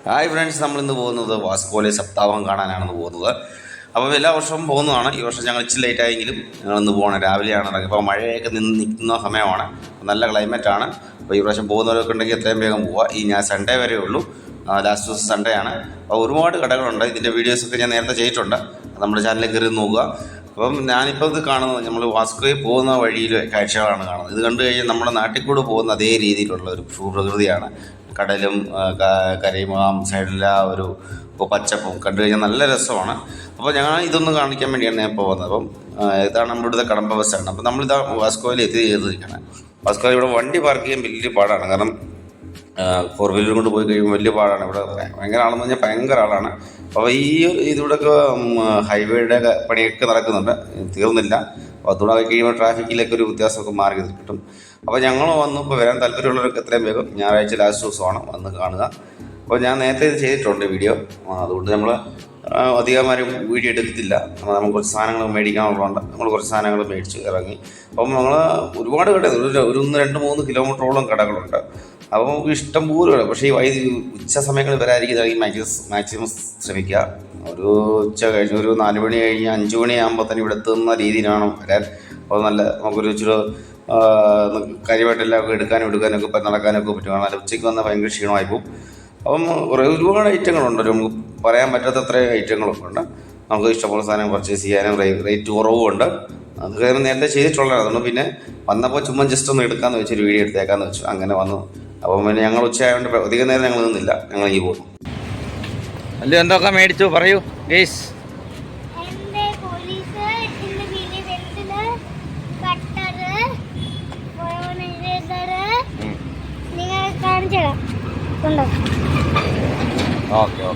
Hi friends, നമ്മളിന്ന് പോകുന്നത് വാസ്കോയിലെ സപ്താഹം കാണാനാണ് പോകുന്നത്. അപ്പോൾ എല്ലാ വർഷവും പോകുന്നതാണ്. ഈ വർഷം ഞങ്ങൾ ഇച്ചിരി ലേറ്റ് ആയെങ്കിലും ഞങ്ങളിന്ന് പോകണം. രാവിലെയാണ് ഇറങ്ങി. ഇപ്പോൾ മഴയൊക്കെ നിൽക്കുന്ന സമയമാണ്, നല്ല ക്ലൈമറ്റാണ്. അപ്പോൾ ഈ പ്രാവശ്യം പോകുന്നവരൊക്കെ ഉണ്ടെങ്കിൽ എത്രയും വേഗം പോവുക. ഞാൻ സൺഡേ വരെ ഉള്ളൂ, ലാസ്റ്റ് ദിവസം സൺഡേ ആണ്. അപ്പോൾ ഒരുപാട് കടകളുണ്ട്. ഇതിൻ്റെ വീഡിയോസൊക്കെ ഞാൻ നേരത്തെ ചെയ്തിട്ടുണ്ട്, നമ്മുടെ ചാനലിൽ കയറി നോക്കുക. അപ്പം ഞാനിപ്പോൾ ഇത് കാണുന്നത് നമ്മൾ വാസ്കോയിൽ പോകുന്ന വഴിയിൽ കാഴ്ചകളാണ് കാണുന്നത്. ഇത് കണ്ടു കഴിഞ്ഞാൽ നമ്മുടെ നാട്ടിൽ കൂടെ പോകുന്ന അതേ രീതിയിലുള്ള ഒരു ഭൂപ്രകൃതിയാണ്. കടലും കരയും സൈഡിലെ ആ ഒരു പച്ചപ്പും കണ്ടു കഴിഞ്ഞാൽ നല്ല രസമാണ്. അപ്പോൾ ഞാൻ ഇതൊന്നും കാണിക്കാൻ വേണ്ടിയാണ് ഞാൻ പോകുന്നത്. അപ്പം ഇതാണ് നമ്മുടെ ഇവിടുത്തെ കടമ്പ ബസ്സാണ്. അപ്പം നമ്മളിതാ വാസ്കോയിൽ ചെയ്തിരിക്കുകയാണ്. വാസ്കോയിൽ ഇവിടെ വണ്ടി പാർക്ക് ചെയ്യാൻ വലിയ പാടാണ്. കാരണം 4 വീലർ കൊണ്ട് പോയി കഴിയുമ്പോൾ വലിയ പാടാണ്. ഇവിടെ ഭയങ്കര ആളെന്ന് പറഞ്ഞാൽ ഭയങ്കര ആളാണ്. അപ്പോൾ ഈ ഇതിവിടെയൊക്കെ ഹൈവേയുടെ പണിയൊക്കെ നടക്കുന്നുണ്ട്, തീർന്നില്ല. അപ്പോൾ അതുകൂടെ കഴിയുമ്പോൾ ട്രാഫിക്കിലൊക്കെ ഒരു വ്യത്യാസമൊക്കെ മാറി കിട്ടും. അപ്പോൾ ഞങ്ങൾ വന്നു. ഇപ്പോൾ വരാൻ താല്പര്യമുള്ളവർക്ക് എത്രയും വേഗം ഞായറാഴ്ച ലാസ്റ്റ് ദിവസമാണ് വന്ന് കാണുക. അപ്പോൾ ഞാൻ നേരത്തെ ഇത് ചെയ്തിട്ടുണ്ട് വീഡിയോ, അതുകൊണ്ട് നമ്മൾ അധികമാരും വീഡിയോ എടുക്കത്തില്ല. നമുക്ക് കുറച്ച് സാധനങ്ങൾ മേടിക്കാനുള്ളതുകൊണ്ട് നമ്മൾ കുറച്ച് സാധനങ്ങൾ മേടിച്ച് ഇറങ്ങി. അപ്പം നമ്മൾ ഒരുപാട് കട, ഒരു 1-2-3 കിലോമീറ്ററോളം കടകളുണ്ട്. അപ്പോൾ ഇഷ്ടം പോലെ. പക്ഷേ ഈ ഉച്ച സമയങ്ങളിൽ വരാതിരിക്കുന്നതായിരിക്കും മാക്സിമം ശ്രമിക്കുക. ഒരു ഉച്ച കഴിഞ്ഞ് ഒരു 4 മണി കഴിഞ്ഞ് 5 മണിയാകുമ്പോൾ തന്നെ ഇവിടെ എത്തുന്ന രീതിയിലാണ് വരാൻ. അപ്പോൾ നല്ല നമുക്കൊരു ഇച്ചിരി കാര്യമായിട്ടെല്ലാം എടുക്കാനൊക്കെ നടക്കാനൊക്കെ പറ്റും. കാരണം ഉച്ചയ്ക്ക് വന്നാൽ ഭയങ്കര ക്ഷീണമായി പോകും. അപ്പം ഒരുപാട് ഐറ്റങ്ങളുണ്ട്, നമുക്ക് പറയാൻ പറ്റാത്തത്ര ഐറ്റങ്ങളൊക്കെ ഉണ്ട്. നമുക്ക് ഇഷ്ടമുള്ള സാധനം പർച്ചേസ് ചെയ്യാനും റേറ്റ് കുറവുമുണ്ട്. അത് കാരണം നേരത്തെ ചെയ്തിട്ടുള്ളതാണ്. അതുകൊണ്ട് പിന്നെ വന്നപ്പോൾ ചുമ്മാ ജസ്റ്റ് ഒന്ന് എടുക്കാമെന്ന് വെച്ചൊരു വീഡിയോ എടുത്തേക്കാന്ന് വെച്ചു, അങ്ങനെ വന്നു. അപ്പം പിന്നെ ഞങ്ങൾ ഉച്ചയായതുകൊണ്ട് അധികം നേരം ഞങ്ങൾ നിന്നില്ല, ഞങ്ങൾ ഈ പോകുന്നു. അല്ല, എന്തൊക്കെ മേടിച്ചു പറയൂ ഗേസ്. ഓക്കെ.